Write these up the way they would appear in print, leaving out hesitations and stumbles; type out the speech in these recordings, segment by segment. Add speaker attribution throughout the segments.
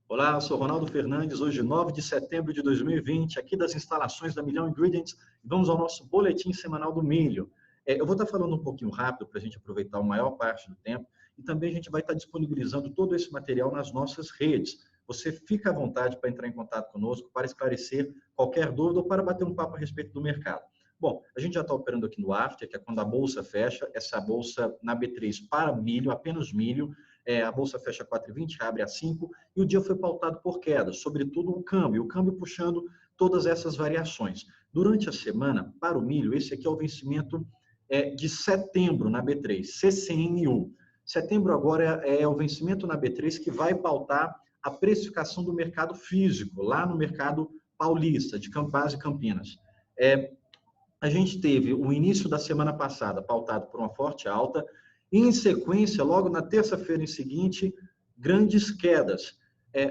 Speaker 1: Olá, eu sou Ronaldo Fernandes, hoje 9 de setembro de 2020, aqui das instalações da Milhão Ingredients, vamos ao nosso boletim semanal do milho. Eu vou estar falando um pouquinho rápido para a gente aproveitar a maior parte do tempo e também a gente vai estar disponibilizando todo esse material nas nossas redes. Você fica à vontade para entrar em contato conosco, para esclarecer qualquer dúvida ou para bater um papo a respeito do mercado. Bom, a gente já está operando aqui no After, que é quando a bolsa fecha, essa bolsa na B3 para milho, apenas milho, a bolsa fecha 4h20, abre às 5, e o dia foi pautado por quedas, sobretudo o câmbio puxando todas essas variações. Durante a semana, para o milho, esse aqui é o vencimento de setembro na B3, CCNU. Setembro agora é o vencimento na B3 que vai pautar a precificação do mercado físico, lá no mercado paulista, de base Campinas. A gente teve o início da semana passada pautado por uma forte alta, e em sequência, logo na terça-feira em seguinte, grandes quedas.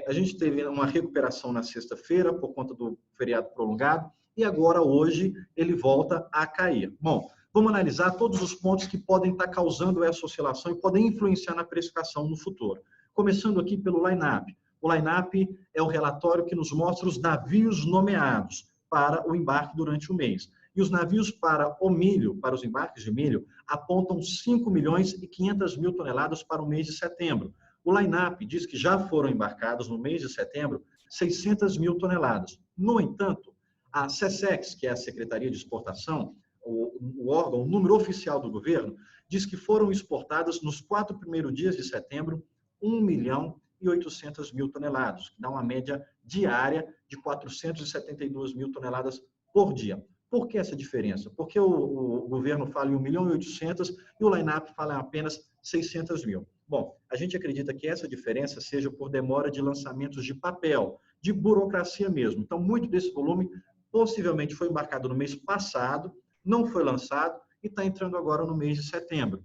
Speaker 1: A gente teve uma recuperação na sexta-feira por conta do feriado prolongado, e agora, hoje, ele volta a cair. Bom, vamos analisar todos os pontos que podem estar causando essa oscilação e podem influenciar na precificação no futuro. Começando aqui pelo line-up. O line-up é o relatório que nos mostra os navios nomeados para o embarque durante o mês. E os navios para o milho, para os embarques de milho, apontam 5 milhões e 500 mil toneladas para o mês de setembro. O line-up diz que já foram embarcados no mês de setembro 600 mil toneladas. No entanto, a SESEX, que é a Secretaria de Exportação, o órgão, o número oficial do governo, diz que foram exportadas nos 4 primeiros dias de setembro 1 milhão e 800 mil toneladas, que dá uma média diária de 472 mil toneladas por dia. Por que essa diferença? Porque o governo fala em 1 milhão e 800 e o line-up fala em apenas 600 mil. Bom, a gente acredita que essa diferença seja por demora de lançamentos de papel, de burocracia mesmo. Então, muito desse volume possivelmente foi embarcado no mês passado, não foi lançado e está entrando agora no mês de setembro.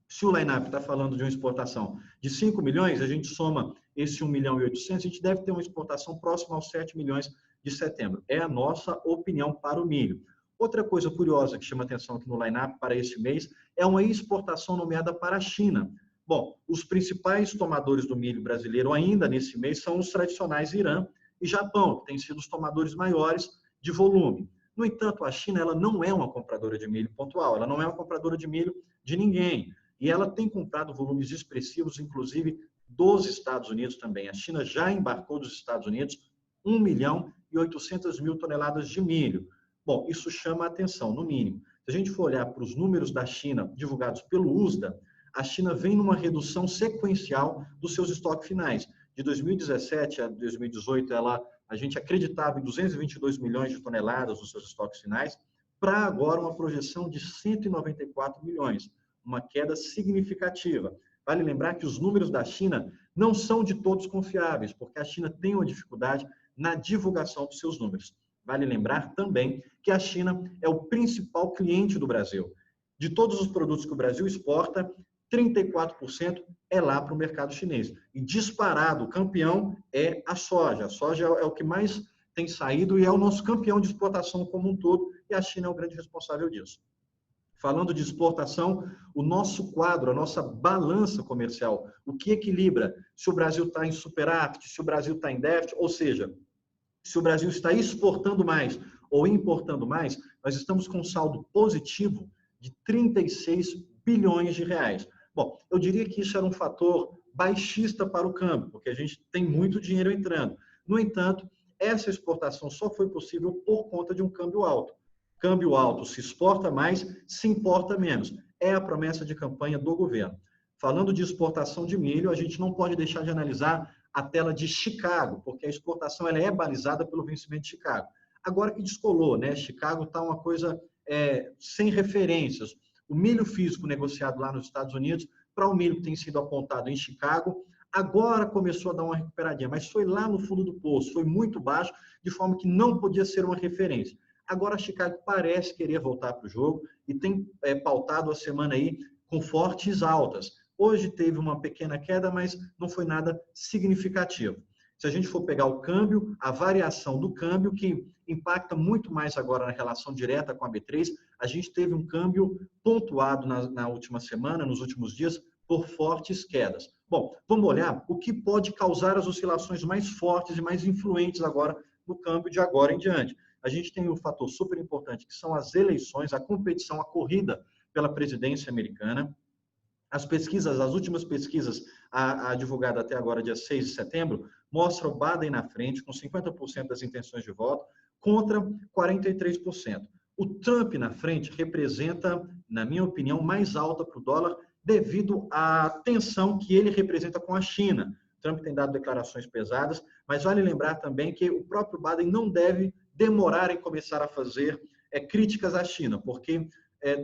Speaker 1: Se o line-up está falando de uma exportação de 5 milhões, a gente soma esse 1 milhão e 800, a gente deve ter uma exportação próxima aos 7 milhões de setembro. É a nossa opinião para o milho. Outra coisa curiosa que chama atenção aqui no line-up para esse mês é uma exportação nomeada para a China. Bom, os principais tomadores do milho brasileiro ainda nesse mês são os tradicionais Irã e Japão, que têm sido os tomadores maiores de volume. No entanto, a China ela não é uma compradora de milho pontual, ela não é uma compradora de milho de ninguém. E ela tem comprado volumes expressivos, inclusive dos Estados Unidos também. A China já embarcou dos Estados Unidos 1 milhão e 800 mil toneladas de milho. Bom, isso chama a atenção, no mínimo. Se a gente for olhar para os números da China divulgados pelo USDA, a China vem numa redução sequencial dos seus estoques finais. De 2017 a 2018, a gente acreditava em 222 milhões de toneladas nos seus estoques finais, para agora uma projeção de 194 milhões. Uma queda significativa. Vale lembrar que os números da China não são de todos confiáveis, porque a China tem uma dificuldade na divulgação dos seus números. Vale lembrar também que a China é o principal cliente do Brasil. De todos os produtos que o Brasil exporta, 34% é lá para o mercado chinês. E disparado, o campeão é a soja. A soja é o que mais tem saído e é o nosso campeão de exportação como um todo, e a China é o grande responsável disso. Falando de exportação, o nosso quadro, a nossa balança comercial, o que equilibra se o Brasil está em superávit, se o Brasil está em déficit, ou seja, se o Brasil está exportando mais ou importando mais, nós estamos com um saldo positivo de 36 bilhões de reais. Bom, eu diria que isso era um fator baixista para o câmbio, porque a gente tem muito dinheiro entrando. No entanto, essa exportação só foi possível por conta de um câmbio alto. Câmbio alto, se exporta mais, se importa menos. É a promessa de campanha do governo. Falando de exportação de milho, a gente não pode deixar de analisar a tela de Chicago, porque a exportação ela é balizada pelo vencimento de Chicago. Agora que descolou, né? Chicago está uma coisa sem referências. O milho físico negociado lá nos Estados Unidos, para o milho que tem sido apontado em Chicago, agora começou a dar uma recuperadinha, mas foi lá no fundo do poço, foi muito baixo, de forma que não podia ser uma referência. Agora, Chicago parece querer voltar para o jogo e tem pautado a semana aí com fortes altas. Hoje teve uma pequena queda, mas não foi nada significativo. Se a gente for pegar o câmbio, a variação do câmbio, que impacta muito mais agora na relação direta com a B3, a gente teve um câmbio pontuado na última semana, nos últimos dias, por fortes quedas. Bom, vamos olhar o que pode causar as oscilações mais fortes e mais influentes agora no câmbio de agora em diante. A gente tem um fator super importante, que são as eleições, a competição, a corrida pela presidência americana. As pesquisas, as últimas pesquisas, a divulgada até agora, dia 6 de setembro, mostra o Biden na frente, com 50% das intenções de voto, contra 43%. O Trump na frente representa, na minha opinião, mais alta para o dólar, devido à tensão que ele representa com a China. Trump tem dado declarações pesadas, mas vale lembrar também que o próprio Biden não deve demorar em começar a fazer críticas à China, porque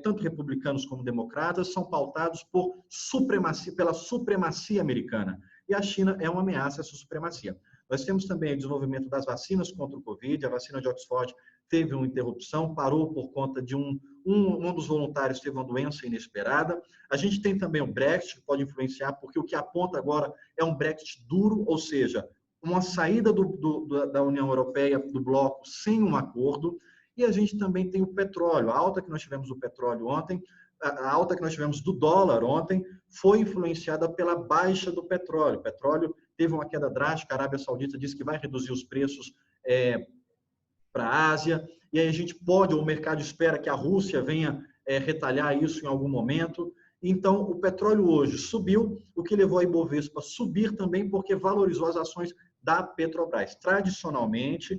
Speaker 1: tanto republicanos como democratas são pautados pela supremacia americana. E a China é uma ameaça a essa supremacia. Nós temos também o desenvolvimento das vacinas contra o Covid. A vacina de Oxford teve uma interrupção, parou por conta de um dos voluntários teve uma doença inesperada. A gente tem também o Brexit, que pode influenciar, porque o que aponta agora é um Brexit duro, ou seja, uma saída da União Europeia, do bloco, sem um acordo. E a gente também tem o petróleo. A alta que nós tivemos do petróleo ontem, a alta que nós tivemos do dólar ontem, foi influenciada pela baixa do petróleo. O petróleo teve uma queda drástica, a Arábia Saudita disse que vai reduzir os preços para a Ásia, e aí a gente pode, ou o mercado espera que a Rússia venha retalhar isso em algum momento. Então, o petróleo hoje subiu, o que levou a Ibovespa a subir também, porque valorizou as ações da Petrobras. Tradicionalmente,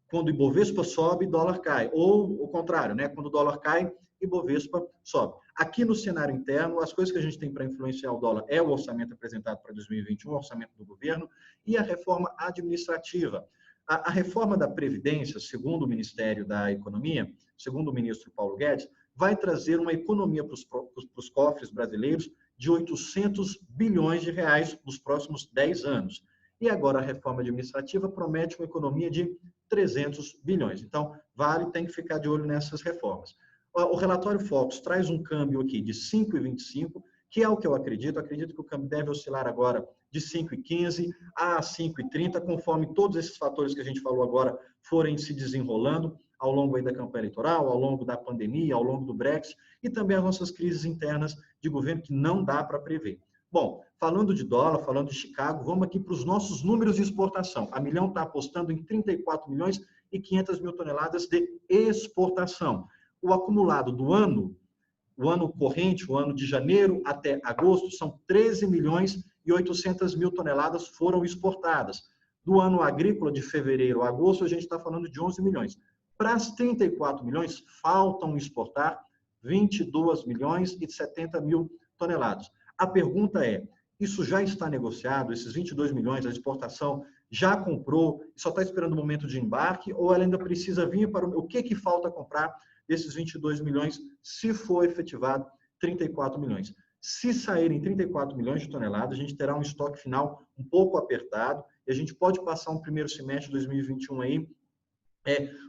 Speaker 1: quando o Ibovespa sobe, dólar cai. Ou o contrário, né? Quando o dólar cai, Ibovespa sobe. Aqui no cenário interno, as coisas que a gente tem para influenciar o dólar é o orçamento apresentado para 2021, o orçamento do governo, e a reforma administrativa. A reforma da Previdência, segundo o Ministério da Economia, segundo o ministro Paulo Guedes, vai trazer uma economia para os cofres brasileiros de 800 bilhões de reais nos próximos 10 anos. E agora a reforma administrativa promete uma economia de 300 bilhões. Então, tem que ficar de olho nessas reformas. O relatório Focus traz um câmbio aqui de 5,25, que é o que eu acredito. Acredito que o câmbio deve oscilar agora de 5,15 a 5,30, conforme todos esses fatores que a gente falou agora forem se desenrolando ao longo aí da campanha eleitoral, ao longo da pandemia, ao longo do Brexit e também as nossas crises internas de governo que não dá para prever. Bom, falando de dólar, falando de Chicago, vamos aqui para os nossos números de exportação. A Milhão está apostando em 34 milhões e 500 mil toneladas de exportação. O acumulado do ano, o ano corrente, o ano de janeiro até agosto, são 13 milhões e 800 mil toneladas foram exportadas. Do ano agrícola, de fevereiro a agosto, a gente está falando de 11 milhões. Para as 34 milhões, faltam exportar 22 milhões e 70 mil toneladas. A pergunta é, isso já está negociado? Esses 22 milhões, a exportação já comprou, só está esperando o momento de embarque, ou ela ainda precisa vir para o que falta comprar desses 22 milhões, se for efetivado 34 milhões? Se saírem 34 milhões de toneladas, a gente terá um estoque final um pouco apertado, e a gente pode passar um primeiro semestre de 2021 aí,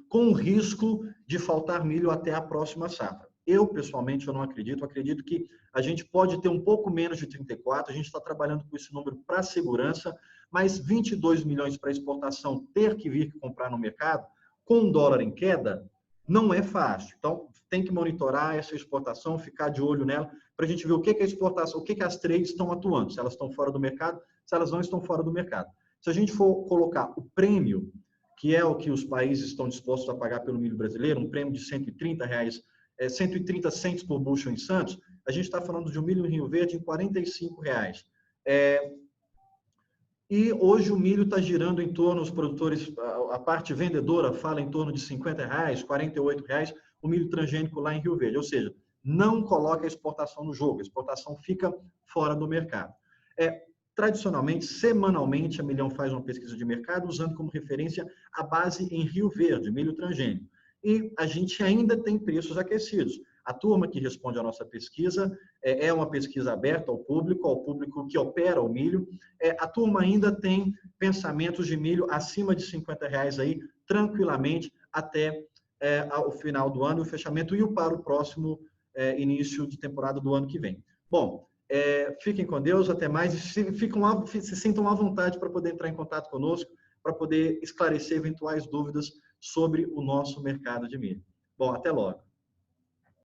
Speaker 1: com o risco de faltar milho até a próxima safra. Eu, pessoalmente, eu não acredito. Eu acredito que a gente pode ter um pouco menos de 34, a gente está trabalhando com esse número para segurança, mas 22 milhões para exportação, ter que vir comprar no mercado, com um dólar em queda, não é fácil. Então, tem que monitorar essa exportação, ficar de olho nela, para a gente ver o que a exportação, o que as trades estão atuando, se elas estão fora do mercado, se elas não estão fora do mercado. Se a gente for colocar o prêmio, que é o que os países estão dispostos a pagar pelo milho brasileiro, um prêmio de R$130, 130 cents por bushel em Santos, a gente está falando de um milho em Rio Verde em R$45. E hoje o milho está girando em torno, os produtores, a parte vendedora fala em torno de R$50, R$48, o milho transgênico lá em Rio Verde. Ou seja, não coloca a exportação no jogo, a exportação fica fora do mercado. Tradicionalmente, semanalmente, a Milhão faz uma pesquisa de mercado usando como referência a base em Rio Verde, milho transgênico. E a gente ainda tem preços aquecidos. A turma que responde à nossa pesquisa é uma pesquisa aberta ao público que opera o milho. A turma ainda tem pensamentos de milho acima de R$50 aí, tranquilamente, até o final do ano, o fechamento e para o próximo início de temporada do ano que vem. Bom, fiquem com Deus, até mais, e se sintam à vontade para poder entrar em contato conosco, para poder esclarecer eventuais dúvidas sobre o nosso mercado de milho. Bom, até logo.